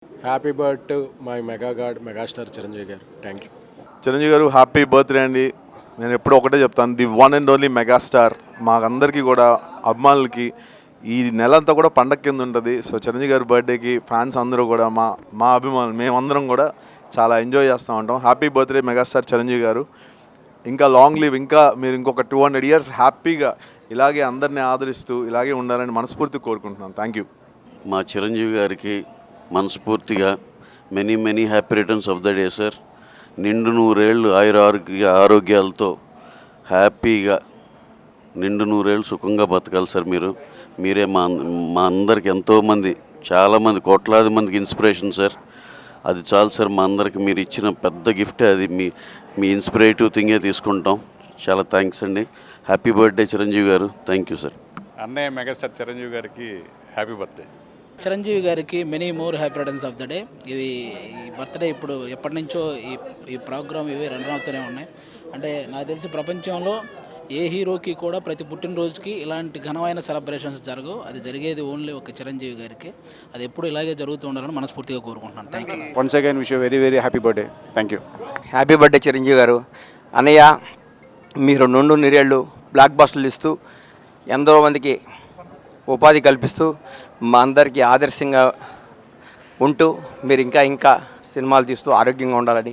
Happy birth my mega god megastar Chiranjeevi garu. Thank you. Chiranjeevi garu happy birthday అండి. నేను ఎప్పుడూ ఒకటే చెప్తాను, the one and only megastar. మాకందరికీ కూడా అభిమానులకి ఈ నెలంతా కూడా పండగ కింద ఉంటుంది. సో చిరంజీవి గారి బర్త్డేకి ఫ్యాన్స్ అందరూ కూడా మా అభిమానులు మేమందరం కూడా చాలా ఎంజాయ్ చేస్తూ ఉంటాం. హ్యాపీ బర్త్డే మెగాస్టార్ చిరంజీవి గారు. ఇంకా లాంగ్ లివ్, ఇంకా మీరు ఇంకొక 200 years హ్యాపీగా ఇలాగే అందరినీ ఆదరిస్తూ ఇలాగే ఉండాలని మనస్ఫూర్తిగా కోరుకుంటున్నాను. Thank you. మా చిరంజీవి గారికి మనస్ఫూర్తిగా many happy returns of the day sir. నిండు నూరేళ్ళు ఆరోగ్యాలతో హ్యాపీగా నిండు నూరేళ్ళు సుఖంగా బతకాలి సార్. మీరే మా అందరికి ఎంతోమంది, చాలామంది, కోట్లాది మందికి ఇన్స్పిరేషన్ సార్. అది చాలు సార్. మా అందరికి మీరు ఇచ్చిన పెద్ద గిఫ్టే అది. మీ ఇన్స్పిరేటివ్ థింగే తీసుకుంటాం. చాలా థ్యాంక్స్ అండి. Happy birthday Chiranjeevi garu. Thank you sir. అన్నయ్య మెగాస్టార్ చిరంజీవి గారికి హ్యాపీ బర్త్డే. చిరంజీవి గారికి many more happy returns of the day. ఇవి ఈ బర్త్డే ఇప్పుడు ఎప్పటి నుంచో ఈ ప్రోగ్రామ్ ఇవి రన్ అవుతూనే ఉన్నాయి. అంటే నాకు తెలిసి ప్రపంచంలో ఏ హీరోకి కూడా ప్రతి పుట్టినరోజుకి ఇలాంటి ఘనమైన సెలబ్రేషన్స్ జరగవు. అది జరిగేది ఓన్లీ ఒక చిరంజీవి గారికి. అది ఎప్పుడు ఇలాగే జరుగుతూ ఉండాలని మనస్ఫూర్తిగా కోరుకుంటున్నాను. Thank you. Once again wish you very happy birthday. Thank you. Happy birthday Chiranjeevi గారు. అన్నయ్య, మీరు నుండు నిరేళ్ళు బ్లాక్ బస్టర్లు ఇస్తూ ఎంతో మందికి ఉపాధి కల్పిస్తూ మా అందరికీ ఆదర్శంగా ఉంటూ మీరు ఇంకా సినిమాలు తీస్తూ ఆరోగ్యంగా ఉండాలని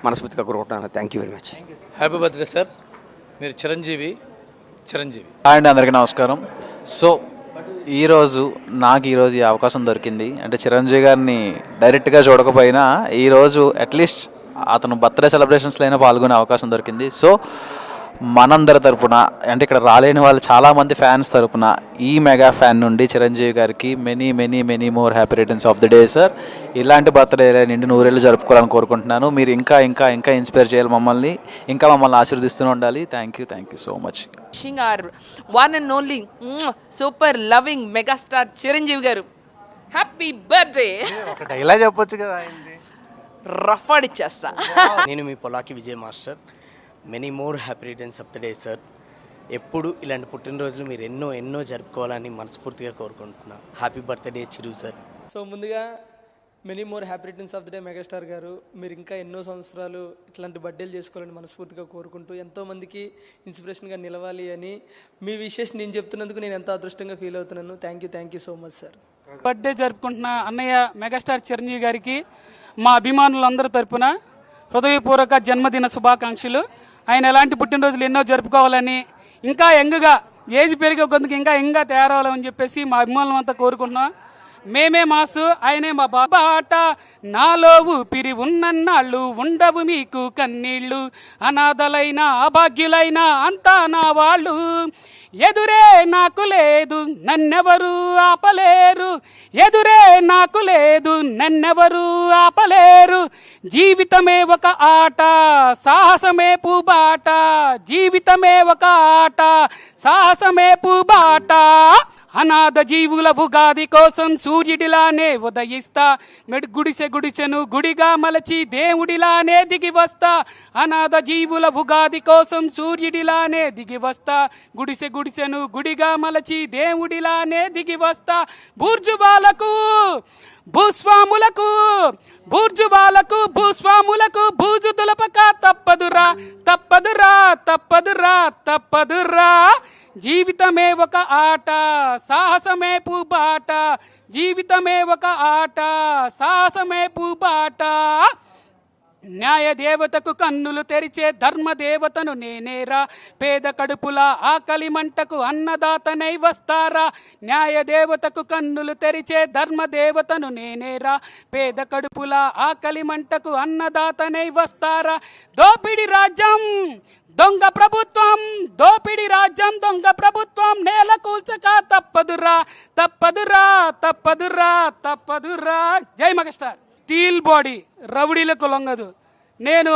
మనస్ఫూర్తిగా కోరుకుంటున్నాను. Thank you very much. Happy birthday sir. మీరు చిరంజీవి. అండ్ అందరికీ నమస్కారం. సో నాకు ఈరోజు ఈ అవకాశం దొరికింది. అంటే చిరంజీవి గారిని డైరెక్ట్గా చూడకపోయినా ఈరోజు అట్లీస్ట్ అతను బర్త్డే సెలబ్రేషన్స్లో అయినా పాల్గొనే అవకాశం దొరికింది. సో మనందరి తరపున, అంటే ఇక్కడ రాలేని వాళ్ళు చాలామంది ఫ్యాన్స్ తరపున, ఈ మెగా ఫ్యాన్ నుండి చిరంజీవి గారికి many more happy returns of the day sir. ఇలాంటి బర్త్డే నిండి నూరేళ్ళు జరుపుకోవాలని కోరుకుంటున్నాను. మీరు ఇంకా ఇన్స్పైర్ చేయాలి మమ్మల్ని, ఇంకా మమ్మల్ని ఆశీర్వదిస్తూ ఉండాలి. Thank you so much. our one and only super loving megastar Chiranjeevi garu, happy birthday. ఇలా చెప్పొచ్చు కదా, రఫ్ ఆడిచ్చేస్తా. నేను మీ పొలాకి Vijay master. Many more happy returns of the day sir. ఎప్పుడు ఇలాంటి పుట్టినరోజులు మీరు ఎన్నో జరుపుకోవాలని మనస్ఫూర్తిగా కోరుకుంటున్నాను. Happy birthday Chiru sir. So ముందుగా many more happy returns of the day megastar garu. మీరు ఇంకా ఎన్నో సంవత్సరాలు ఇట్లాంటి బర్త్డేలు చేసుకోవాలని మనస్ఫూర్తిగా కోరుకుంటూ ఎంతోమందికి ఇన్స్పిరేషన్గా నిలవాలి అని మీ విషెస్ నేను చెప్తున్నందుకు నేను ఎంతో అదృష్టంగా ఫీల్ అవుతున్నాను. Thank you so much sir. Birthday జరుపుకుంటున్న అన్నయ్య మెగాస్టార్ చిరంజీవి గారికి మా అభిమానులందరి తరపున హృదయపూర్వక జన్మదిన శుభాకాంక్షలు. ఆయన ఎలాంటి పుట్టినరోజులు ఎన్నో జరుపుకోవాలని, ఇంకా యంగ్గా ఏజ్ పెరిగే కొద్దికి ఇంకా తయారవ్వాలని చెప్పేసి మా అభిమానులు అంతా కోరుకుంటున్నాం. మేమే మాసు, ఆయనే మా బాబాట. నాలో ఊపిరి ఉన్నన్నాళ్ళు ఉండవు మీకు కన్నీళ్ళు, అనాథలైన అభాగ్యులైన అంతా నా వాళ్ళు. ఎదురే నాకు లేదు నన్నెవరు ఆపలేరు, ఎదురే నాకు లేదు నన్నెవరు ఆపలేరు. జీవితమే ఒక ఆట, సాహసమే పూబాట. జీవితమే ఒక ఆట, సాహసమే పూబాట. అనాథ జీవుల ఉగాది కోసం సూర్యుడిలానే ఉదయిస్తా. గుడిసెను గుడిగా మలచి దేవుడిలానే దిగి వస్తా. అనాథ జీవుల ఉగాది కోసం సూర్యుడిలానే దిగి వస్తా. గుడిసెను గుడిగా మలచి దేవుడిలానే దిగి వస్తా. భూస్వాములకు బూజు దులపక తప్పదురా. జీవితమే ఒక ఆట, సాహసమే పూబాట. జీవితమే ఒక ఆట, సాహసమే పూబాట. న్యాయ దేవతకు కన్నులు తెరిచే ధర్మదేవతను నేనేరా. పేద కడుపుల ఆకలి మంటకు అన్నదాతనై వస్తారా. న్యాయ దేవతకు కన్నులు తెరిచే ధర్మదేవతను నేనేరా. పేద కడుపుల ఆకలి మంటకు అన్నదాతనై వస్తారా. దోపిడి రాజ్యం దొంగ ప్రభుత్వం నేల కూల్చక తప్పదురా. జై మెగాస్టార్. స్టీల్ బాడీ రౌడీలకు లొంగదు. నేను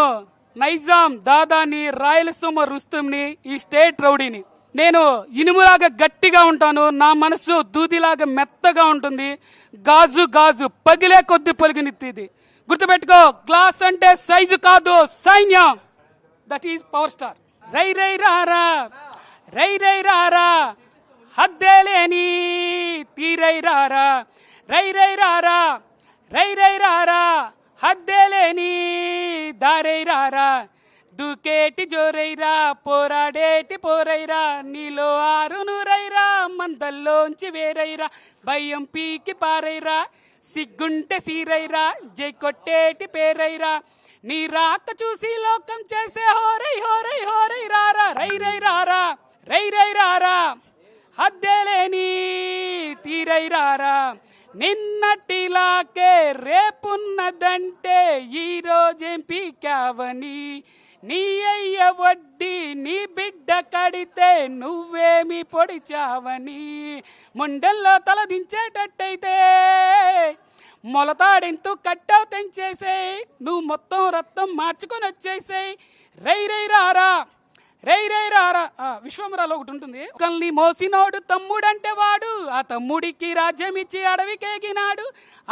నైజాం దాదాని, రాయలసీమ రుస్తుంని, ఈ స్టేట్ రౌడీని. నేను ఇనుములాగా గట్టిగా ఉంటాను, నా మనసు దూదిలాగా మెత్తగా ఉంటుంది. గాజు పగిలే కొద్ది పలుగునిత్తిది. గుర్తుపెట్టుకో, గ్లాస్ అంటే సైజు కాదు, సైన్యం. That is power star. రై రారా హద్దేలేని తీరై రారా. రై రారా రై రై రారా హద్దేలేని దారై రారా దూకేటి జోరైరా పోరాడేటి పోరైరా నీలో ఆరునురైరా మందల్లోంచి వేరైరా భయం పీకి పారైరా సిగ్గుంటే సీరైరా జై కొట్టేటి పేరైరా నీ రాక చూసి లోకం చేసే హోరై హోరై హోరై రారా రై రై రారా రై రై రారా హద్దేలేని తీరై రారా నిన్నటిలాకే రేపున్నదంటే ఈ రోజేం పీకావని నీ అయ్య వడ్డీ నీ బిడ్డ కడితే నువ్వేమి పొడిచావని ముండల్లో తలదించేటట్టయితే మొలతాడెంతూ కట్టావు తెంచేసేయ్ నువ్వు మొత్తం రక్తం మార్చుకొని వచ్చేసేయ్ రై రై రారా రై రై రారా విశ్వమరాలో ఒకటి ఉంటుంది ఒకల్ని మోసినోడు తమ్ముడంటే వాడు ఆ తమ్ముడికి రాజ్యం ఇచ్చి అడవికేగినాడు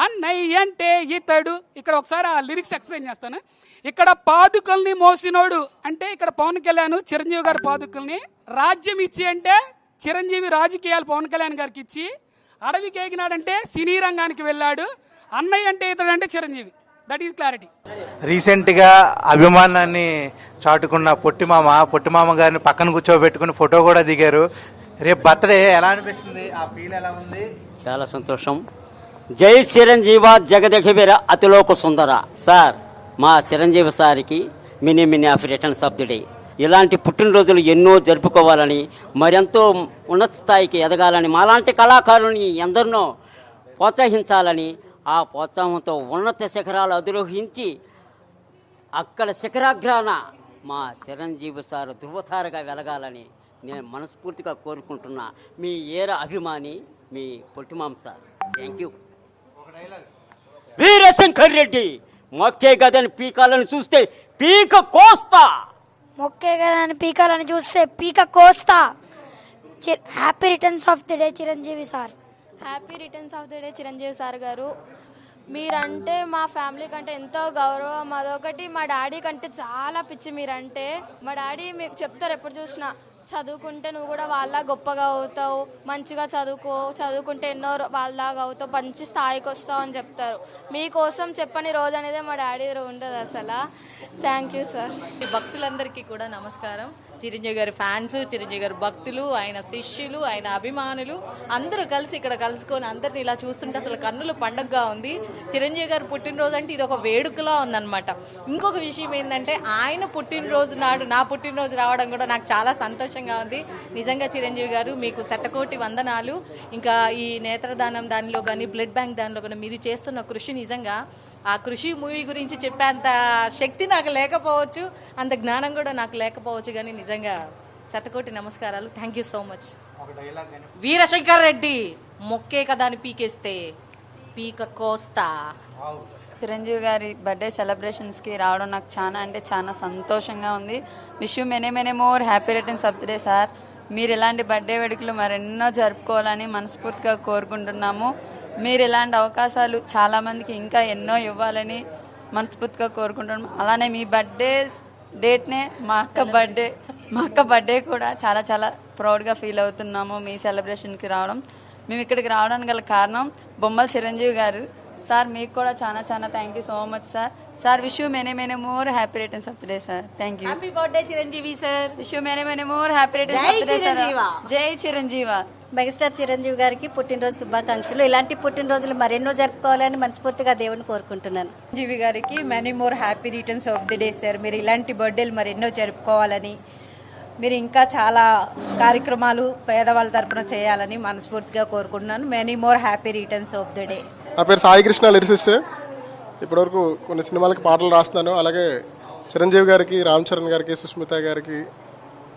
అన్నయ్య అంటే ఇతడు. ఇక్కడ ఒకసారి ఆ లిరిక్స్ ఎక్స్ప్లెయిన్ చేస్తాను. ఇక్కడ పాదుకల్ని మోసినోడు అంటే ఇక్కడ పవన్ కళ్యాణ్ చిరంజీవి గారి పాదుకల్ని రాజ్యం ఇచ్చి అంటే చిరంజీవి రాజకీయాలు పవన్ కళ్యాణ్ గారికి ఇచ్చి అడవికేగినాడంటే సినీ రంగానికి వెళ్ళాడు. అన్నయ్య అంటే ఇతడు అంటే చిరంజీవి. That is clarity. రీసెంట్గా అభిమానాన్ని చాటుకున్న పొట్టిమామ గారిని పక్కన కూర్చోబెట్టుకుని ఫోటో కూడా దిగారు. రేపు బర్త్డే ఎలా అనిపిస్తుంది? ఆ ఫీల్ ఎలా ఉంది? చాలా సంతోషం. జై చిరంజీవ జగదేక వీర అతిలోక సుందర. సార్, మా చిరంజీవి సార్కి mini happy returns of the day. ఇలాంటి పుట్టినరోజులు ఎన్నో జరుపుకోవాలని, మరెంతో ఉన్నత స్థాయికి ఎదగాలని, మాలాంటి కళాకారుని ఎందరినో ప్రోత్సహించాలని, ఆ ప్రోత్సాహంతో ఉన్నత శిఖరాలు అధిరోహించి అక్కడ శిఖరాగ్రాన మా చిరంజీవి సార్ ధృవతారగా వెలగాలని నేను మనస్ఫూర్తిగా కోరుకుంటున్నా. మీ ఏర అభిమాని మీ పొట్టిమామ sir. Thank you. Veerashankar Reddy మొక్కే గదని పీకాలని చూస్తే పీక కోస్తా. మొక్కే గదని పీకాలని చూస్తే పీక కోస్తా. Happy returns of the day Chiranjeevi sir. Happy returns of the day Chiranjeevi sir garu. మీరంటే మా ఫ్యామిలీ కంటే ఎంతో గౌరవం. అదొకటి, మా డాడీ కంటే చాలా పిచ్చి మీరంటే. మా డాడీ మీకు చెప్తారు ఎప్పుడు చూసినా, చదువుకుంటే నువ్వు కూడా వాళ్ళ గొప్పగా అవుతావు, మంచిగా చదువుకుంటే ఎన్నో వాళ్ళలాగా అవుతావు, మంచి స్థాయికి వస్తావు అని చెప్తారు. మీకోసం చెప్పని రోజు అనేది మా డాడీ ఉండదు అసలు. Thank you sir. భక్తులందరికీ కూడా నమస్కారం. చిరంజీవి గారి ఫ్యాన్స్, చిరంజీవి గారి భక్తులు, ఆయన శిష్యులు, ఆయన అభిమానులు అందరూ కలిసి ఇక్కడ కలుసుకొని అందరిని ఇలా చూస్తుంటే అసలు కన్నుల పండగగా ఉంది. చిరంజీవి గారు పుట్టినరోజు అంటే ఇది ఒక వేడుకలా ఉందన్నమాట. ఇంకొక విషయం ఏంటంటే ఆయన పుట్టినరోజు నాడు నా పుట్టినరోజు రావడం కూడా నాకు చాలా సంతోషంగా ఉంది. నిజంగా చిరంజీవి గారు మీకు శతకోటి వందనాలు. ఇంకా ఈ నేత్రదానం దానిలో కానీ, బ్లడ్ బ్యాంక్ దానిలో కానీ మీరు చేస్తున్న కృషి, నిజంగా ఆ కృషి మూవీ గురించి చెప్పేంత శక్తి నాకు లేకపోవచ్చు, అంత జ్ఞానం కూడా నాకు లేకపోవచ్చు, కానీ నిజంగా శతకోటి నమస్కారాలు. Thank you so much. Veerashankar Reddy మొక్కే కదా అని పీకేస్తే పీక కోస్తా. చిరంజీవి గారి బర్త్డే సెలబ్రేషన్స్కి రావడం నాకు చాలా అంటే చాలా సంతోషంగా ఉంది. Wish you many more happy returns of the day sir. మీరు ఇలాంటి బర్త్డే వేడుకలు మరెన్నో జరుపుకోవాలని మనస్ఫూర్తిగా కోరుకుంటున్నాము. మీరు ఇలాంటి అవకాశాలు చాలామందికి ఇంకా ఎన్నో ఇవ్వాలని మనస్ఫూర్తిగా కోరుకుంటున్నాము. అలానే మీ బర్త్డే డేట్నే మా అక్క బర్త్డే కూడా చాలా చాలా ప్రౌడ్గా ఫీల్ అవుతున్నాము మీ సెలబ్రేషన్కి రావడం. మేము ఇక్కడికి రావడానికి గల కారణం బొమ్మల చిరంజీవి గారు. సార్, మీకు కూడా చాలా చాలా thank you so much sir. Sir, wish you many more happy returns of the day sir. Thank you. Happy birthday Chiranjeevi sir. Wish you many more happy returns of the day sir. జై Chiranjeeva. Megastar Chiranjeevi గారికి పుట్టినరోజు శుభాకాంక్షలు. ఇలాంటి పుట్టినరోజులు మరెన్నో జరుపుకోవాలని మనస్ఫూర్తిగా దేవుని కోరుకుంటున్నాను. చిరంజీవి గారికి many more happy returns of the day sir. మీరు ఇలాంటి బర్త్డేలు మరెన్నో జరుపుకోవాలని, మీరు ఇంకా చాలా కార్యక్రమాలు పేదవాళ్ళ తరపున చేయాలని మనస్ఫూర్తిగా కోరుకుంటున్నాను. Many more happy returns of the day. నా పేరు సాయి కృష్ణ, లిరిసిస్ట్. ఇప్పటివరకు కొన్ని సినిమాలకి పాటలు రాస్తున్నాను. అలాగే చిరంజీవి గారికి, రామ్ చరణ్ గారికి, సుష్మిత గారికి,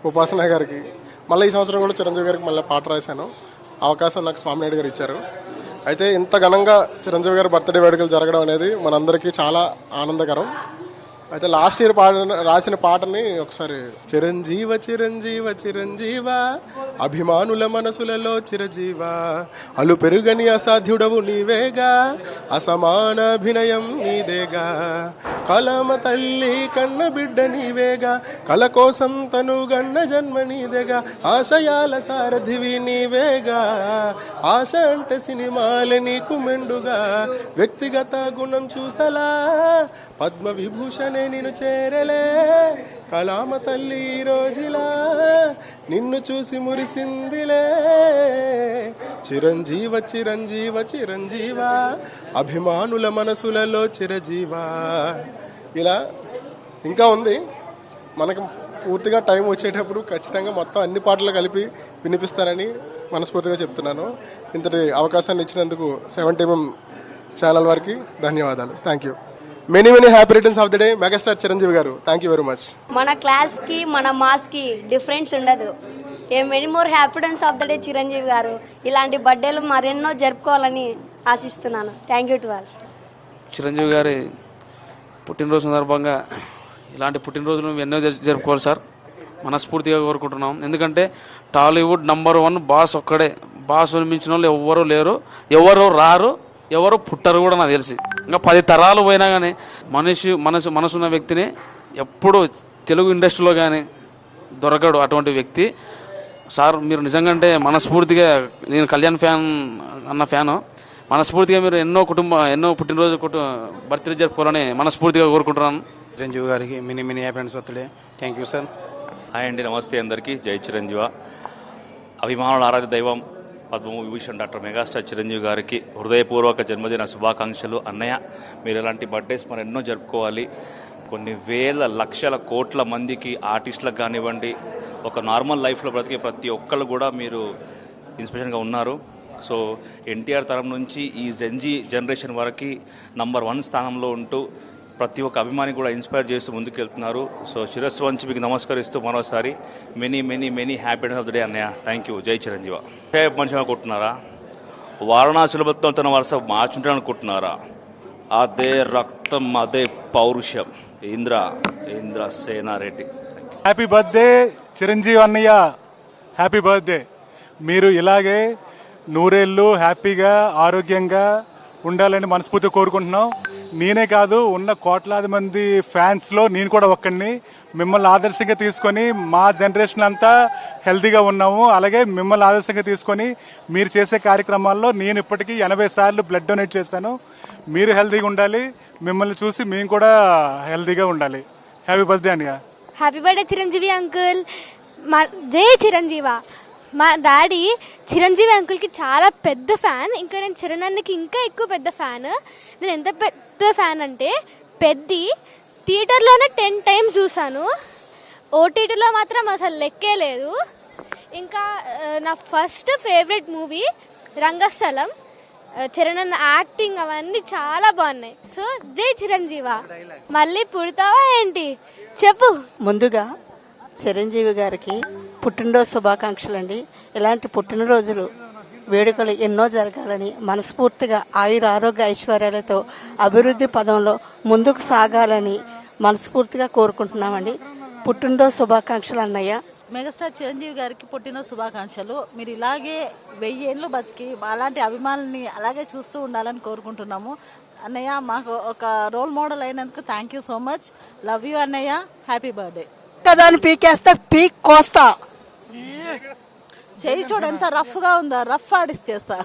ఉపాసన గారికి, మళ్ళీ ఈ సంవత్సరం కూడా చిరంజీవి గారికి మళ్ళీ పాట రాశాను. అవకాశం నాకు స్వామినాయుడు గారు ఇచ్చారు. అయితే ఇంత ఘనంగా చిరంజీవి గారి బర్త్డే వేడుకలు జరగడం అనేది మనందరికీ చాలా ఆనందకరం. అయితే లాస్ట్ ఇయర్ రాసిన పాటని ఒకసారి చిరంజీవ చిరంజీవ చిరంజీవ అభిమానుల మనసులలో చిరజీవ అలు పెరుగని అసాధ్యుడవు నీవేగా అసమాన అభినయం నీదేగా కలమ తల్లి కన్న బిడ్డ నీవేగా కల కోసం తను గన్న జన్మ నీదేగా ఆశయాల సారథివి నీవేగా ఆశ అంటే సినిమాలే నీకు మెండుగా వ్యక్తిగత గుణం చూసలా పద్మ విభూషణే నిన్ను చేరలే కలామ తల్లి ఈ రోజులా నిన్ను చూసి మురిసిందిలే చిరంజీవ చిరంజీవ చిరంజీవ అభిమానుల మనసులలో చిరజీవా. ఇలా ఇంకా ఉంది. మనకు పూర్తిగా టైం వచ్చేటప్పుడు ఖచ్చితంగా మొత్తం అన్ని పాటలు కలిపి వినిపిస్తానని మనస్ఫూర్తిగా చెప్తున్నాను. ఇంతటి అవకాశాన్ని ఇచ్చినందుకు 7TM ఛానల్ వారికి ధన్యవాదాలు. Thank you. Many happy returns of the day megastar Chiranjeevi garu. Thank you very much. మన క్లాస్కి మన మాస్కి డిఫరెన్స్ ఉండదు. Many more happy returns of the day Chiranjeevi garu. ఇలాంటి బర్త్డేలు మరెన్నో జరుపుకోవాలని ఆశిస్తున్నాను. Thank you to all. Chiranjeevi గారి పుట్టినరోజు సందర్భంగా ఇలాంటి పుట్టినరోజులు ఎన్నో జరుపుకోవాలి సార్, మనస్ఫూర్తిగా కోరుకుంటున్నాం. ఎందుకంటే టాలీవుడ్ #1 బాస్ ఒక్కడే. బాస్ మించిన వాళ్ళు ఎవ్వరూ లేరు, ఎవరు రారు, ఎవరు పుట్టరు కూడా నాకు తెలిసి. ఇంకా 10 తరాలు పోయినా కానీ మనసున్న వ్యక్తిని ఎప్పుడు తెలుగు ఇండస్ట్రీలో కానీ దొరకడు అటువంటి వ్యక్తి. సార్ మీరు నిజంగా అంటే మనస్ఫూర్తిగా, నేను కళ్యాణ్ ఫ్యాను, మనస్ఫూర్తిగా మీరు ఎన్నో పుట్టినరోజు బర్త్డే జరుపుకోవాలని మనస్ఫూర్తిగా కోరుకుంటున్నాను. చిరంజీవి గారికి many happy birthday. Thank you sir. Hi అండి, నమస్తే అందరికీ. జై చిరంజీవ. అభిమానుల ఆరాధ్య దైవం పద్మవిభూషణ్ డాక్టర్ మెగాస్టార్ చిరంజీవి గారికి హృదయపూర్వక జన్మదిన శుభాకాంక్షలు. అన్నయ్య, మీరు ఇలాంటి బర్త్డేస్ మరి ఎన్నో జరుపుకోవాలి. కొన్ని వేల లక్షల కోట్ల మందికి ఆర్టిస్టులకు కానివ్వండి, ఒక నార్మల్ లైఫ్లో బ్రతికే ప్రతి ఒక్కళ్ళు కూడా మీరు ఇన్స్పిరేషన్గా ఉన్నారు. సో ఎన్టీఆర్ తరం నుంచి ఈ జెన్జీ జనరేషన్ వరకు #1 స్థానంలో ఉంటూ ప్రతి ఒక్క అభిమాని కూడా ఇన్స్పైర్ చేస్తూ ముందుకెళ్తున్నారు. సో శిరస్సు వంచి మీకు నమస్కరిస్తూ మరోసారి many happy of the day అన్నయ్య. Thank you. జై చిరంజీవ. మనిషి అనుకుంటున్నారా? వారణాసిలో తన వరుస మార్చుంటాను అనుకుంటున్నారా? అదే రక్తం, అదే పౌరుషం. ఇంద్ర సేనారెడ్డి. హ్యాపీ బర్త్డే చిరంజీవి అన్నయ్య, హ్యాపీ బర్త్డే. మీరు ఇలాగే 100 ఏళ్ళు హ్యాపీగా ఆరోగ్యంగా ఉండాలని మనస్ఫూర్తిగా కోరుకుంటున్నాం. నేనే కాదు, ఉన్న కోట్లాది మంది ఫ్యాన్స్లో నేను కూడా ఒక్కడిని. మిమ్మల్ని ఆదర్శంగా తీసుకొని మా జనరేషన్ అంతా హెల్తీగా ఉన్నాము. అలాగే మిమ్మల్ని ఆదర్శంగా తీసుకొని మీరు చేసే కార్యక్రమాల్లో నేను ఇప్పటికీ 80 సార్లు బ్లడ్ డొనేట్ చేశాను. మీరు హెల్తీగా ఉండాలి, మిమ్మల్ని చూసి మేము కూడా హెల్తీగా ఉండాలి. హ్యాపీ బర్త్డే అన్నయ్య. Happy birthday Chiranjeevi uncle. జై చిరంజీవ. మా డాడీ చిరంజీవి అంకుల్కి చాలా పెద్ద ఫ్యాన్. ఇంకా నేను చరణ్ అన్నకి ఇంకా ఎక్కువ పెద్ద ఫ్యాన్. నేను ఎంత పెద్ద ఫ్యాన్ అంటే పెద్ది థియేటర్లోనే 10 times చూసాను. ఓటీటీలో మాత్రం అసలు లెక్కే లేదు. ఇంకా నా ఫస్ట్ ఫేవరెట్ మూవీ రంగస్థలం. చరణ్ అన్న యాక్టింగ్ అవన్నీ చాలా బాగున్నాయి. సో జై చిరంజీవ. మళ్ళీ పుడతావా ఏంటి చెప్పు. ముందుగా చిరంజీవి గారికి పుట్టినరోజు శుభాకాంక్షలు అండి. ఇలాంటి పుట్టినరోజులు వేడుకలు ఎన్నో జరగాలని మనస్ఫూర్తిగా ఆరోగ్య ఐశ్వర్యాలతో అభివృద్ధి పదంలో ముందుకు సాగాలని మనస్ఫూర్తిగా కోరుకుంటున్నామండి. పుట్టినరోజు శుభాకాంక్షలు అన్నయ్య. మెగాస్టార్ చిరంజీవి గారికి పుట్టిన శుభాకాంక్షలు. మీరు ఇలాగే 1000 ఏళ్ళు బతికి అలాంటి అభిమానుల్ని అలాగే చూస్తూ ఉండాలని కోరుకుంటున్నాము. అన్నయ్య, మాకు ఒక రోల్ మోడల్ అయినందుకు thank you so much. Love you అన్నయ్య. Happy birthday. కదా పీకేస్తా పీక్ కోస్తా. చేయి చూడ ఎంత రఫ్గా ఉందా, రఫ్ ఆడిచ్చేస్తా.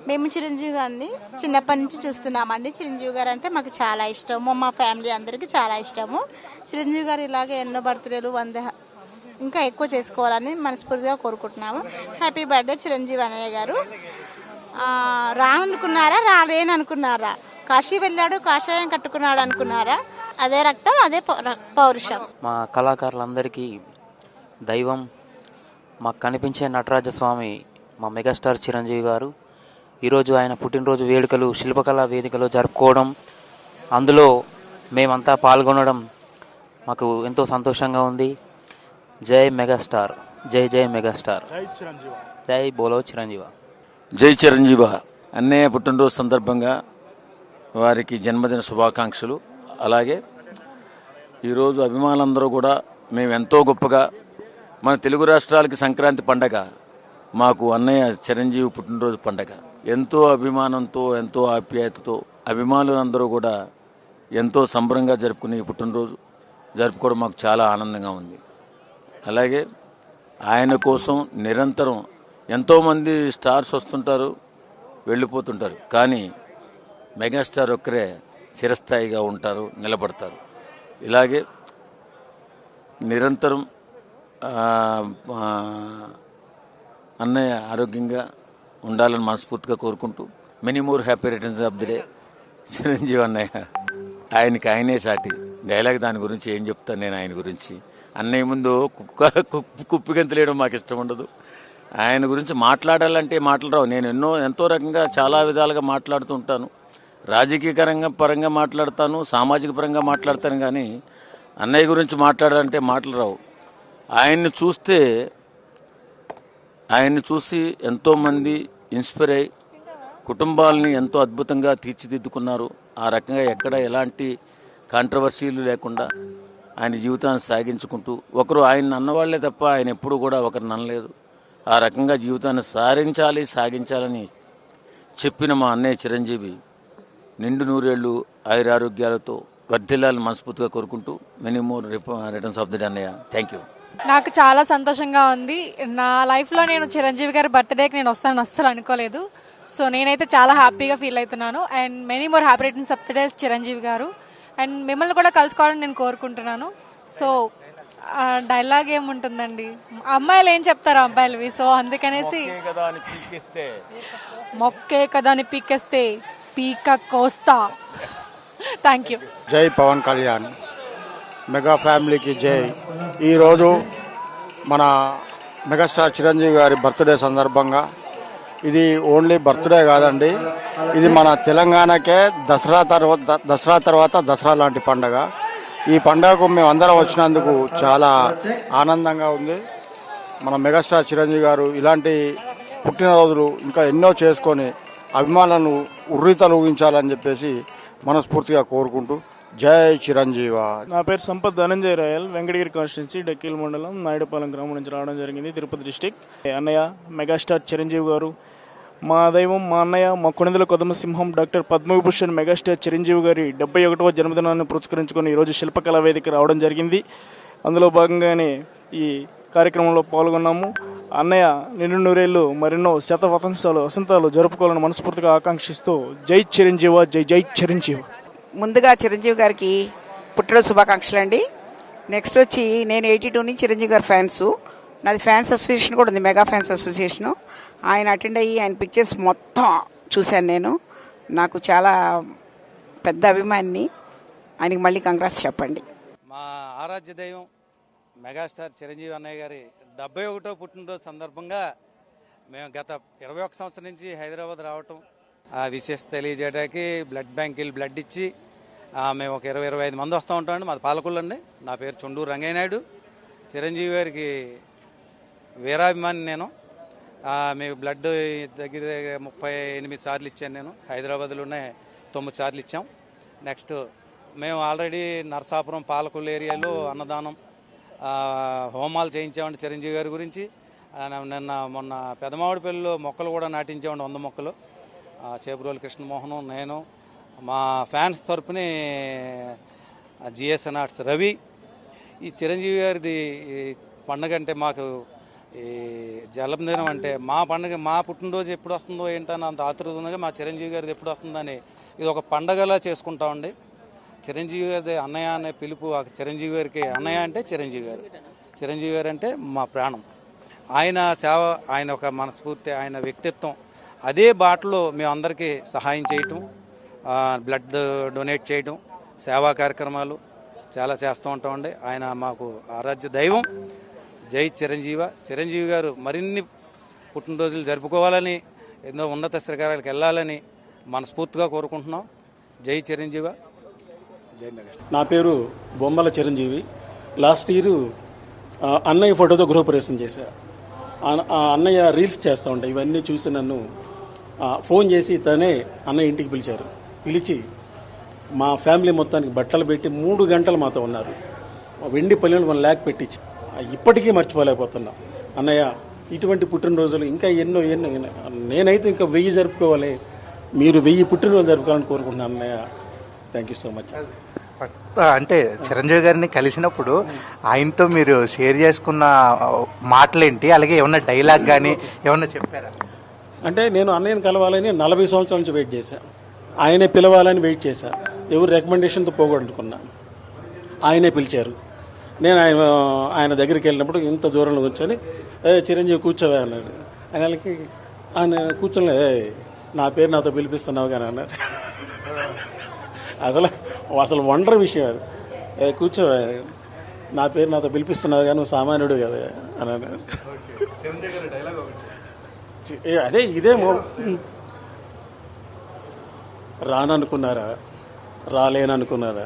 మేము చిరంజీవి గారిని చిన్నప్పటి నుంచి చూస్తున్నామండి. చిరంజీవి గారు అంటే మాకు చాలా ఇష్టము, మా ఫ్యామిలీ అందరికీ చాలా ఇష్టము. చిరంజీవి గారు ఇలాగే ఎన్నో బర్త్డేలు 100 ఇంకా ఎక్కువ చేసుకోవాలని మనస్ఫూర్తిగా కోరుకుంటున్నాము. హ్యాపీ బర్త్డే చిరంజీవి అన్నయ్య గారు. రాననుకున్నారా, రాలేననుకున్నారా? కాశీ వెళ్ళాడు, కాషాయం కట్టుకున్నాడు అనుకున్నారా? అదే రక్తం, అదే పౌరుషం. మా కళాకారులందరికీ దైవం మాకు కనిపించే నటరాజస్వామి మా మెగాస్టార్ చిరంజీవి గారు. ఈరోజు ఆయన పుట్టినరోజు వేడుకలు శిల్పకళా వేదికలో జరుపుకోవడం, అందులో మేమంతా పాల్గొనడం మాకు ఎంతో సంతోషంగా ఉంది. జై మెగాస్టార్, జై మెగాస్టార్, జై బోలో చిరంజీవ. జై చిరంజీవ. అన్నయ్య పుట్టినరోజు సందర్భంగా వారికి జన్మదిన శుభాకాంక్షలు. అలాగే ఈరోజు అభిమానులందరూ కూడా మేము ఎంతో గొప్పగా మన తెలుగు రాష్ట్రాలకి సంక్రాంతి పండగ మాకు అన్నయ్య చిరంజీవి పుట్టినరోజు పండగ. ఎంతో అభిమానంతో ఎంతో ఆప్యాయతతో అభిమానులందరూ కూడా ఎంతో సంబరంగా జరుపుకునే ఈ పుట్టినరోజు జరుపుకోవడం మాకు చాలా ఆనందంగా ఉంది. అలాగే ఆయన కోసం నిరంతరం ఎంతోమంది స్టార్స్ వస్తుంటారు, వెళ్ళిపోతుంటారు, కానీ మెగాస్టార్ ఒక్కరే చిరస్థాయిగా ఉంటారు, నిలబడతారు. ఇలాగే నిరంతరం అన్నయ్య ఆరోగ్యంగా ఉండాలని మనస్ఫూర్తిగా కోరుకుంటూ many more happy returns of the day Chiranjeevi అన్నయ్య. ఆయనకి ఆయనే సాటి. డైలాగ్ దాని గురించి ఏం చెప్తాను నేను ఆయన గురించి. అన్నయ్య ముందు కుప్పిగంతులేయడం మాకు ఇష్టం ఉండదు. ఆయన గురించి మాట్లాడాలంటే మాటలు రావు. నేను ఎంతో రకంగా చాలా విధాలుగా మాట్లాడుతూ ఉంటాను. రాజకీయ పరంగా మాట్లాడతాను, సామాజిక పరంగా మాట్లాడతాను, కానీ అన్నయ్య గురించి మాట్లాడాలంటే మాటలు రావు. ఆయన్ని చూసి ఎంతోమంది ఇన్స్పైర్ అయ్యి కుటుంబాలని ఎంతో అద్భుతంగా తీర్చిదిద్దుకున్నారు. ఆ రకంగా ఎక్కడ ఎలాంటి కాంట్రవర్సీలు లేకుండా ఆయన జీవితాన్ని సాగించుకుంటూ, ఒకరు ఆయన అన్నవాళ్లే తప్ప ఆయన ఎప్పుడు కూడా ఒకరిని అనలేదు. ఆ రకంగా జీవితాన్ని సాగించాలని చెప్పిన మా అన్నయ్య చిరంజీవి నిండు నూరేళ్లు ఆయురారోగ్యాలతో వర్ధిల్లాలని మనస్ఫూర్తిగా కోరుకుంటూ many more returns of the day అన్నయ్య. Thank you. నాకు చాలా సంతోషంగా ఉంది. నా లైఫ్లో నేను చిరంజీవి గారి బర్త్డేకి నేను వస్తానని అస్సలు అనుకోలేదు. సో నేనైతే చాలా హ్యాపీగా ఫీల్ అవుతున్నాను. And many more happy returns of the day Chiranjeevi గారు. అండ్ మిమ్మల్ని కూడా కలుసుకోవాలని నేను కోరుకుంటున్నాను. సో డైలాగ్ ఏముంటుందండి, అమ్మాయిలు ఏం చెప్తారు అబ్బాయిలవి. సో అందుకనేసి మొక్కే కదా అని పీకేస్తే పీక కోస్తా. Thank you. జై పవన్ కళ్యాణ్. మెగా ఫ్యామిలీకి జై. ఈరోజు మన మెగాస్టార్ చిరంజీవి గారి బర్త్డే సందర్భంగా, ఇది ఓన్లీ బర్త్డే కాదండి, ఇది మన తెలంగాణకే దసరా తర్వాత దసరా లాంటి పండగ. ఈ పండగకు మేము అందరం వచ్చినందుకు చాలా ఆనందంగా ఉంది. మన మెగాస్టార్ చిరంజీవి గారు ఇలాంటి పుట్టినరోజులు ఇంకా ఎన్నో చేసుకొని అభిమానులను ఉర్రితలూగించాలని చెప్పేసి మనస్ఫూర్తిగా కోరుకుంటూ జై చిరంజీవ. నా పేరు సంపత్ ధనంజయ రాయల్, వెంకటగిరి కాన్స్టిట్యున్సీ, డక్కిల్ మండలం, నాయుడుపాలెం గ్రామం నుంచి రావడం జరిగింది, తిరుపతి డిస్టిక్. అన్నయ్య మెగాస్టార్ చిరంజీవి గారు మా దైవం, మా అన్నయ్య, మా కొణిదెల కొదమసింహం డాక్టర్ పద్మవిభూషణ్ మెగాస్టార్ చిరంజీవి గారి 71వ జన్మదినాన్ని పురస్కరించుకొని ఈరోజు శిల్పకళా వేదిక రావడం జరిగింది. అందులో భాగంగానే ఈ కార్యక్రమంలో పాల్గొన్నాము. అన్నయ్య నిండు నూరేళ్లు మరెన్నో వసంతాలు జరుపుకోవాలని మనస్ఫూర్తిగా ఆకాంక్షిస్తూ జై చిరంజీవ, జై జై చిరంజీవ. ముందుగా చిరంజీవి గారికి పుట్టినరోజు శుభాకాంక్షలు అండి. నెక్స్ట్ వచ్చి నేను 82 నుంచి చిరంజీవి గారి ఫ్యాన్స్. నాది ఫ్యాన్స్ అసోసియేషన్ కూడా ఉంది, మెగా ఫ్యాన్స్ అసోసియేషను. ఆయన అటెండ్ అయ్యి ఆయన పిక్చర్స్ మొత్తం చూశాను నేను. నాకు చాలా పెద్ద అభిమాని. ఆయనకి మళ్ళీ కంగ్రాట్స్ చెప్పండి. మా ఆరాధ్య దైవం మెగాస్టార్ చిరంజీవి అన్నయ్య గారి 71వ పుట్టినరోజు సందర్భంగా మేము గత 21 సంవత్సరం నుంచి హైదరాబాద్ రావటం, ఆ విశేషత తెలియజేయడానికి బ్లడ్ బ్యాంక్ వెళ్ళి బ్లడ్ ఇచ్చి మేము ఒక 20-25 మంది వస్తూ ఉంటామండి. మాది పాలకొల్లు అండి. నా పేరు చొండూరు రంగయ్య నాయుడు. చిరంజీవి గారికి వీరాభిమాని నేను. మేము బ్లడ్ దగ్గర 38 సార్లు ఇచ్చాను నేను. హైదరాబాద్లోనే 9 సార్లు ఇచ్చాం. నెక్స్ట్ మేము ఆల్రెడీ నరసాపురం పాలకొల్లు ఏరియాలో అన్నదానం హోమాలు చేయించామండి చిరంజీవి గారి గురించి. మొన్న పెదమావిడిపల్లిలో మొక్కలు కూడా నాటించామండి, 100 మొక్కలు. చేపురోలు కృష్ణమోహను, నేను, మా ఫ్యాన్స్ తరపుని జిఎస్ఎన్ ఆర్ట్స్ రవి. ఈ చిరంజీవి గారిది పండుగ అంటే మాకు ఈ జన్మదినం అంటే మా పండుగ, మా పుట్టినరోజు ఎప్పుడు వస్తుందో ఏంటని అంత ఆతృత ఉందిగా, మా చిరంజీవి గారిది ఎప్పుడు వస్తుందని ఇది ఒక పండగలా చేసుకుంటామండి. చిరంజీవి గారిది అన్నయ్య అనే పిలుపు చిరంజీవి గారికి. అన్నయ్య అంటే చిరంజీవి గారు, చిరంజీవి గారు అంటే మా ప్రాణం. ఆయన సేవ, ఆయన ఒక మనస్ఫూర్తి, ఆయన వ్యక్తిత్వం, అదే బాటలో మేము అందరికీ సహాయం చేయటం, బ్లడ్ డొనేట్ చేయటం, సేవా కార్యక్రమాలు చాలా చేస్తూ ఉంటామండి. ఆయన మాకు ఆరాధ్య దైవం. జై చిరంజీవ. చిరంజీవి గారు మరిన్ని పుట్టినరోజులు జరుపుకోవాలని, ఎన్నో ఉన్నత శిఖరాలకు వెళ్ళాలని మనస్ఫూర్తిగా కోరుకుంటున్నాం. జై చిరంజీవ, జై మెగాస్టార్. నా పేరు బొమ్మల చిరంజీవి. లాస్ట్ ఇయర్ అన్నయ్య ఫోటోతో గృహప్రవేశం చేశా. అన్నయ్య రీల్స్ చేస్తూ ఉంటాయి. ఇవన్నీ చూసి నన్ను ఫోన్ చేసి తనే అన్నయ్య ఇంటికి పిలిచారు. పిలిచి మా ఫ్యామిలీ మొత్తానికి బట్టలు పెట్టి 3 గంటలు మాతో ఉన్నారు. వెండి పల్లెలు 1 lakh పెట్టించి ఇప్పటికీ మర్చిపోలేకపోతున్నాం. అన్నయ్య ఇటువంటి పుట్టినరోజులు ఇంకా ఎన్నో ఎన్నో నేనైతే ఇంకా 1000 జరుపుకోవాలి, మీరు 1000 పుట్టినరోజులు జరుపుకోవాలని కోరుకుంటున్నాను అన్నయ్య. Thank you so much. అంటే చిరంజీవి గారిని కలిసినప్పుడు ఆయనతో మీరు షేర్ చేసుకున్న మాటలేంటి, అలాగే ఏమన్నా డైలాగ్ కానీ ఏమన్నా చెప్పారా? అంటే నేను అన్నయ్యని కలవాలని 40 సంవత్సరాల నుంచి వెయిట్ చేశాను. ఆయనే పిలవాలని వెయిట్ చేశాను. ఎవరు రికమెండేషన్తో పోగొట్టుకున్నా. ఆయనే పిలిచారు. నేను ఆయన దగ్గరికి వెళ్ళినప్పుడు ఇంత దూరంలో కూర్చొని చిరంజీవి కూర్చోవే అన్నాడు. ఆయన కూర్చోలే, నా పేరు నాతో పిలిపిస్తున్నావు కానీ అన్నారు. అసలు వండర్ విషయం అది. కూర్చోవే, నా పేరు నాతో పిలిపిస్తున్నావు కానీ నువ్వు సామాన్యుడు కదా అని అన్నాడు. అదే ఇదే రాననుకున్నారా, రాలేననుకున్నారా?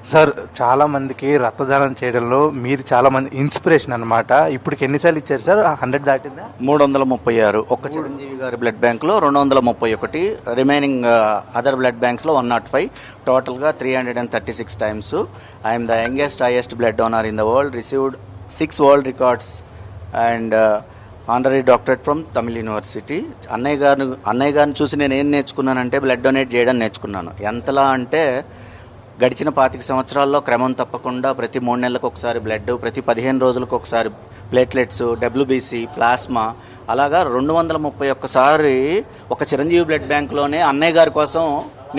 సార్ చాలా మందికి రక్తదానం చేయడంలో మీరు చాలా మంది ఇన్స్పిరేషన్ అనమాట. ఇప్పటికి ఎన్నిసార్లు ఇచ్చారు సార్? 100 దాటిందా? 336 ఒక్క చిరంజీవి గారి బ్లడ్ బ్యాంక్లో 231, రిమైనింగ్ అదర్ బ్లడ్ బ్యాంక్స్లో 105, టోటల్గా 336 times. I'm the youngest highest blood donor in the world, received 6 world records and honorary doctorate from Tamil university. అన్నయ్య గారిని చూసి నేను ఏం నేర్చుకున్నానంటే బ్లడ్ డొనేట్ చేయడం నేర్చుకున్నాను. ఎంతలా అంటే గడిచిన 25 సంవత్సరాల్లో క్రమం తప్పకుండా ప్రతి 3 నెలలకు ఒకసారి బ్లడ్, ప్రతి 15 రోజులకు ఒకసారి ప్లేట్లెట్స్, WBC, ప్లాస్మా, అలాగా 231 సారి ఒక చిరంజీవి బ్లడ్ బ్యాంక్లోనే అన్నయ్య గారి కోసం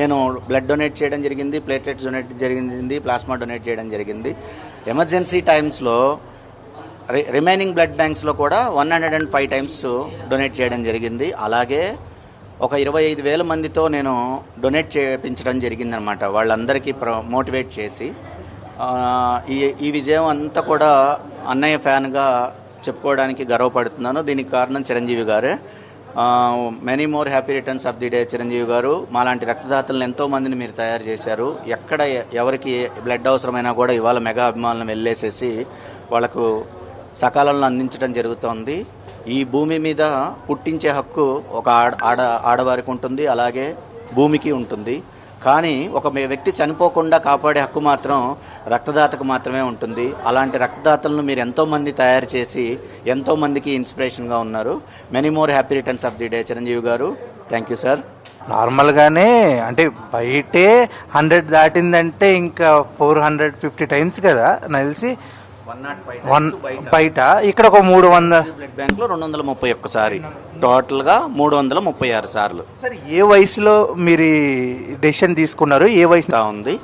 నేను బ్లడ్ డొనేట్ చేయడం జరిగింది, ప్లేట్లెట్స్ డొనేట్ జరిగింది, ప్లాస్మా డొనేట్ చేయడం జరిగింది. ఎమర్జెన్సీ టైమ్స్లో రిమైనింగ్ బ్లడ్ బ్యాంక్స్లో కూడా 105 times డొనేట్ చేయడం జరిగింది. అలాగే ఒక 25,000 మందితో నేను డొనేట్ చేయించడం జరిగిందనమాట. వాళ్ళందరికీ మోటివేట్ చేసి ఈ విజయం అంతా కూడా అన్నయ్య ఫ్యాన్గా చెప్పుకోవడానికి గర్వపడుతున్నాను. దీనికి కారణం చిరంజీవి గారే. Many more happy returns of the day Chiranjeevi గారు. మాలాంటి రక్తదాతలను ఎంతో మందిని మీరు తయారు చేశారు. ఎక్కడ ఎవరికి బ్లడ్ అవసరమైనా కూడా ఇవాళ మెగా అభిమానులను వెళ్ళేసేసి వాళ్ళకు సకాలంలో అందించడం జరుగుతోంది. ఈ భూమి మీద పుట్టించే హక్కు ఒక ఆడవారికి ఉంటుంది, అలాగే భూమికి ఉంటుంది. కానీ ఒక వ్యక్తి చనిపోకుండా కాపాడే హక్కు మాత్రం రక్తదాతకు మాత్రమే ఉంటుంది. అలాంటి రక్తదాతలను మీరు ఎంతోమంది తయారు చేసి ఎంతోమందికి ఇన్స్పిరేషన్గా ఉన్నారు. Many more happy returns of the day Chiranjeevi garu. Thank you sir. నార్మల్గానే అంటే బయటే 100 దాటిందంటే ఇంకా 450 times కదా నాకు తెలిసి. 105 బయట ఇక్కడ ఒక 300 బ్లడ్ బ్యాంక్ లో 231 సారి, టోటల్ గా 336 సార్లు. సార్ ఏ వయసులో మీరు డెసిషన్ తీసుకున్నారు? ఏ వయసు ఉంది?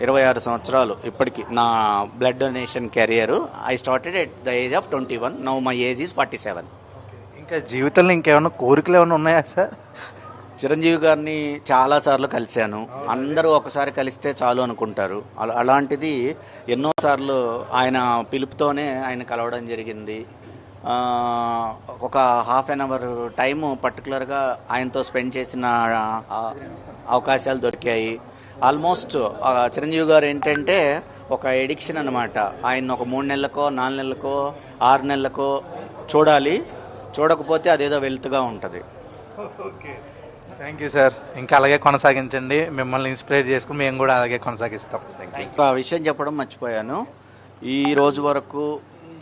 26 సంవత్సరాలు ఇప్పటికి నా blood donation career. I started at the age of 21. Now my age is 47. ఇంకా జీవితంలో ఇంకేమైనా కోరికలు ఏమైనా ఉన్నాయా సార్? చిరంజీవి గారిని చాలాసార్లు కలిశాను. అందరూ ఒకసారి కలిస్తే చాలు అనుకుంటారు. అలాంటిది ఎన్నోసార్లు ఆయన పిలుపుతోనే ఆయన కలవడం జరిగింది. ఒక ½ an hour టైము పర్టికులర్గా ఆయనతో స్పెండ్ చేసిన అవకాశాలు దొరికాయి. ఆల్మోస్ట్ చిరంజీవి గారు ఏంటంటే ఒక ఎడిక్షన్ అనమాట. ఆయన ఒక 3 నెలలకో 4 నెలలకో 6 నెలలకో చూడాలి, చూడకపోతే అదేదో వెల్త్గా ఉంటుంది. Thank you sir. ఇంకా అలాగే కొనసాగించండి. మిమ్మల్ని ఇన్స్పైర్ చేసుకుని మేము కూడా అలాగే కొనసాగిస్తాం. ఒక విషయం చెప్పడం మర్చిపోయాను. ఈ రోజు వరకు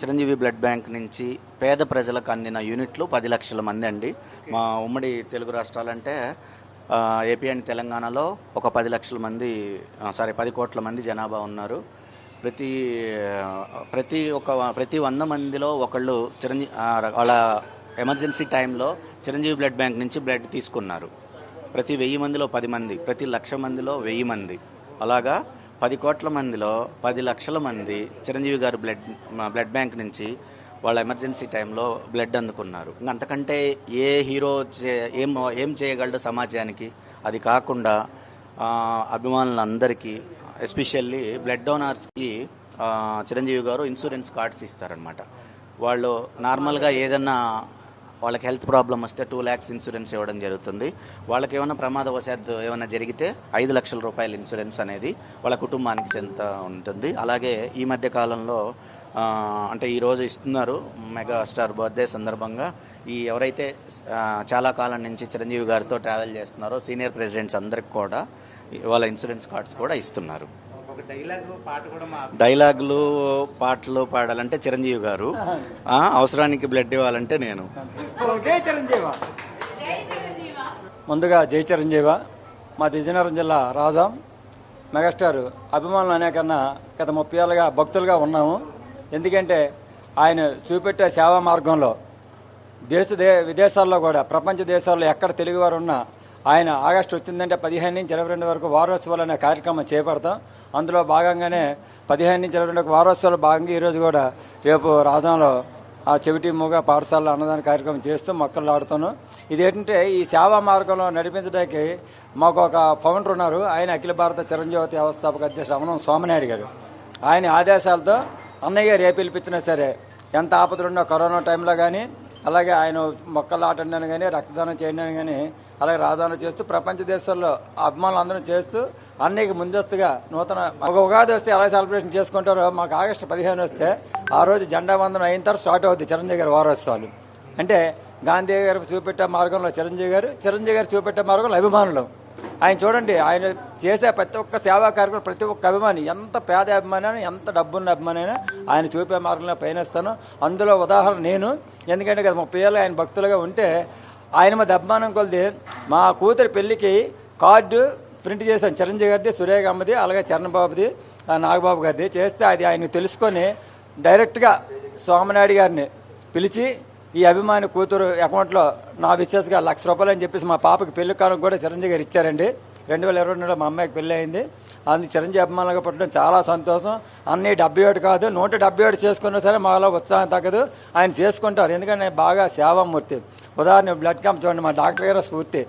చిరంజీవి బ్లడ్ బ్యాంక్ నుంచి పేద ప్రజలకు అందిన యూనిట్లు 10 లక్షల మంది అండి. మా ఉమ్మడి తెలుగు రాష్ట్రాలంటే ఏపీ అండ్ తెలంగాణలో ఒక 10 లక్షల మంది 10 కోట్ల మంది జనాభా ఉన్నారు. ప్రతి 100 మందిలో ఒకళ్ళు వాళ్ళ ఎమర్జెన్సీ టైంలో చిరంజీవి బ్లడ్ బ్యాంక్ నుంచి బ్లడ్ తీసుకున్నారు. ప్రతి 1000 మందిలో 10 మంది, ప్రతి 1,00,000 మందిలో 1000 మంది, అలాగా 10 కోట్ల మందిలో 10 లక్షల మంది చిరంజీవి గారు బ్లడ్ బ్యాంక్ నుంచి వాళ్ళ ఎమర్జెన్సీ టైంలో బ్లడ్ అందుకున్నారు. అంతకంటే ఏ హీరో ఏం చేయగలడు సమాజానికి? అది కాకుండా అభిమానులందరికీ, ఎస్పెషల్లీ బ్లడ్ డోనర్స్కి చిరంజీవి గారు ఇన్సూరెన్స్ కార్డ్స్ ఇస్తారనమాట. వాళ్ళు నార్మల్గా ఏదన్నా వాళ్ళకి హెల్త్ ప్రాబ్లం వస్తే 2 lakhs ఇన్సూరెన్స్ ఇవ్వడం జరుగుతుంది. వాళ్ళకి ఏమైనా ప్రమాదవశాత్తు ఏమైనా జరిగితే 5 లక్షల రూపాయల ఇన్సూరెన్స్ అనేది వాళ్ళ కుటుంబానికి చెంత ఉంటుంది. అలాగే ఈ మధ్య కాలంలో అంటే ఈరోజు ఇస్తున్నారు మెగాస్టార్ బర్త్డే సందర్భంగా. ఎవరైతే చాలా కాలం నుంచి చిరంజీవి గారితో ట్రావెల్ చేస్తున్నారో సీనియర్ ప్రెసిడెంట్స్ అందరికి కూడా వాళ్ళ ఇన్సూరెన్స్ కార్డ్స్ కూడా ఇస్తున్నారు. డైలాగులు పాటలు పాడాలంటే చిరంజీవి గారు, అవసరానికి బ్లడ్ ఇవ్వాలంటే నేను. ముందుగా జై చిరంజీవ. మాది విజయనగరం జిల్లా రాజాం. మెగాస్టార్ అభిమానులు అనేకన్నా గత 30 ఏళ్ళుగా భక్తులుగా ఉన్నాము. ఎందుకంటే ఆయన చూపెట్టే సేవా మార్గంలో విదేశాల్లో కూడా, ప్రపంచ దేశాల్లో ఎక్కడ తెలుగువారు ఉన్నా ఆయన ఆగస్టు వచ్చిందంటే 15 నుంచి 22 వరకు వారోత్సవాలు అనే కార్యక్రమం చేపడతాం. అందులో భాగంగానే 15 నుంచి 22 వారోత్సవాలు భాగంగా ఈరోజు కూడా రేపు రాజంలో ఆ చెవిటి మూగ పాఠశాలలో అన్నదాన కార్యక్రమం చేస్తూ మొక్కలు ఆడుతాను. ఇదేంటంటే ఈ సేవా మార్గంలో నడిపించడానికి మాకు ఒక ఫౌండర్ ఉన్నారు. ఆయన అఖిల భారత చిరంజ్యోతి వ్యవస్థాపక అధ్యక్షుడు రమణం సోమనాయుడు గారు. ఆయన ఆదేశాలతో అన్నయ్య రేపు పిలిపించినా సరే, ఎంత ఆపదలున్నా కరోనా టైంలో కానీ, అలాగే ఆయన మొక్కలు ఆటండి కానీ, రక్తదానం చేయండి కానీ, అలాగే రాజదానం చేస్తూ ప్రపంచ దేశాల్లో అభిమానులు అందరం చేస్తూ అన్నయ్యకి ముందస్తుగా నూతన ఒక ఉగాది వస్తే ఎలా సెలబ్రేషన్ చేసుకుంటారో మాకు ఆగస్టు 15 వస్తే ఆ రోజు జెండా వందనం అయిన తర్వాత స్టార్ట్ అవుతుంది చిరంజీవి గారి వారోత్సవాలు. అంటే గాంధీ గారు చూపెట్టే మార్గంలో చిరంజీవి గారు చూపెట్టే మార్గంలో అభిమానులు. ఆయన చూడండి, ఆయన చేసే ప్రతి ఒక్క సేవా కార్యక్రమం ప్రతి ఒక్క అభిమాని, ఎంత పేద అభిమాని అయినా, ఎంత డబ్బున్న అభిమాని అయినా ఆయన చూపే మార్గంలో పయనిస్తాను. అందులో ఉదాహరణ నేను. ఎందుకంటే గత 30 ఏళ్ళు ఆయన భక్తులుగా ఉంటే ఆయన మీద అభిమానం కొలిది మా కూతురి పెళ్లికి కార్డు ప్రింట్ చేశాను. చిరంజీవి గారిది, సురేఖ అమ్మది, అలాగే చరణ్ బాబుది, నాగబాబు గారిది చేస్తే అది ఆయన తెలుసుకొని డైరెక్ట్గా సోమనాయుడు గారిని పిలిచి ఈ అభిమాని కూతురు అకౌంట్లో నా విశేషగా ₹1,00,000 అని చెప్పేసి మా పాపకి పెళ్లి కాలం కూడా చిరంజీవి గారు ఇచ్చారండి. 2022లో మా అమ్మాయికి పెళ్లి అయింది. అందుకు చిరంజీవి అభిమానులుగా పుట్టడం చాలా సంతోషం. అన్నీ 77 కాదు 177 చేసుకున్నా సరే మాలో ఉత్సాహం తగ్గదు. ఆయన చేసుకుంటారు. ఎందుకంటే బాగా సేవామూర్తి. ఉదాహరణ బ్లడ్ క్యాంప్ చూడండి, మా డాక్టర్ గారు స్ఫూర్తి.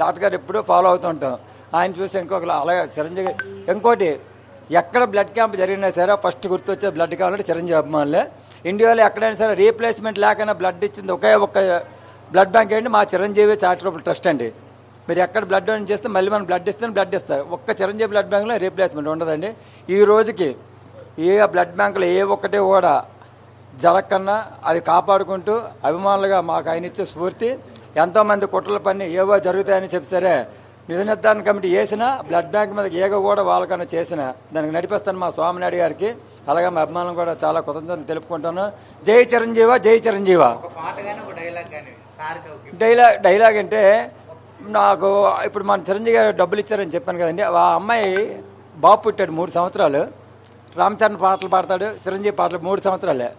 డాక్టర్ గారు ఎప్పుడూ ఫాలో అవుతుంటాం. ఆయన చూసి ఇంకొకరు అలాగే చిరంజీవి. ఇంకోటి, ఎక్కడ బ్లడ్ క్యాంప్ జరిగినా సరే ఫస్ట్ గుర్తొచ్చే బ్లడ్ కావాలంటే చిరంజీవి అభిమానులే. ఇండియాలో ఎక్కడైనా సరే రీప్లేస్మెంట్ లేకుండా బ్లడ్ ఇచ్చింది ఒకే ఒక్క బ్లడ్ బ్యాంక్ ఏంటి, మా చిరంజీవి చారిటబుల్ ట్రస్ట్ అండి. మీరు ఎక్కడ బ్లడ్ డొనేట్ చేస్తే మళ్ళీ మనం బ్లడ్ ఇస్తే బ్లడ్ ఇస్తారు. ఒక్క చిరంజీవి బ్లడ్ బ్యాంకులో రీప్లేస్మెంట్ ఉండదండి. ఈ రోజుకి ఏ బ్లడ్ బ్యాంకులో ఏ ఒక్కటి కూడా జరగకన్నా అది కాపాడుకుంటూ అభిమానులుగా మాకు ఆయన ఇచ్చే స్ఫూర్తి. ఎంతోమంది కుట్రల పని ఏవో జరుగుతాయని చెప్తారే, నిజ నిర్ధారణ కమిటీ వేసినా బ్లడ్ బ్యాంక్ మీద ఏగో కూడా వాళ్ళకన్నా చేసిన దానికి నడిపిస్తాను మా స్వామినాయుడు గారికి. అలాగే మా అభిమానులు కూడా చాలా కృతజ్ఞతలు తెలుపుకుంటాను. జై చిరంజీవ, జై చిరంజీవ. డైలాగ్ అంటే నాకు ఇప్పుడు మన చిరంజీవి గారు డబ్బులు ఇచ్చారని చెప్పాను కదండి. ఆ అమ్మాయి బాబు పుట్టాడు 3 సంవత్సరాలు. రామ్ చరణ్ పాటలు పాడతాడు, చిరంజీవి పాటలు 3 సంవత్సరాలే.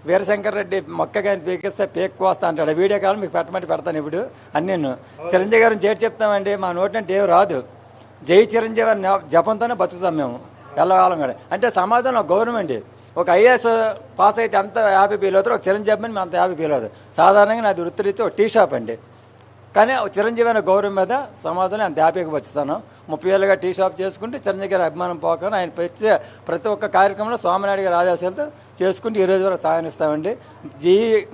వీరశంకర్ రెడ్డి మొక్క కానీ పీకిస్తే పేక్ కోస్తా అంటాడు. వీడియో కాలం మీకు పెట్టమంటే పెడతాను ఇప్పుడు అన్నీ. చిరంజీవి గారిని చేతి చెప్తామండి, మా నోటంటే ఏం రాదు. జై చిరంజీవి అని జపంతోనే బతుకుతాం మేము ఎల్లకాలం కూడా. అంటే సమాజంలో గౌరవం. ఒక ఐఏఎస్ పాస్ అయితే ఎంత హ్యాపీ ఫీల్ అవుతారు, ఒక చిరంజీవి అని మేము అంత హ్యాపీ ఫీల్ అవుతారు. సాధారణంగా నాది వృత్తిరీత్యా ఒక టీ షాప్ అండి. కానీ చిరంజీవి అనే గౌరవం మీద సమాజంలో అంత హ్యాపీగా వచ్చుతాను. 30 ఏళ్ళుగా టీ షాప్ చేసుకుంటే చిరంజీవి గారి అభిమానం పోకుండా ఆయన వచ్చే ప్రతి ఒక్క కార్యక్రమంలో స్వామినాయుడు గారి ఆదేశాలతో చేసుకుంటూ ఈ రోజు వరకు సాయనిస్తామండి.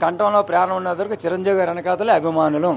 కంఠంలో ప్రాణం ఉన్న వరకు చిరంజీవి గారి వెనకాతలే అభిమానులు.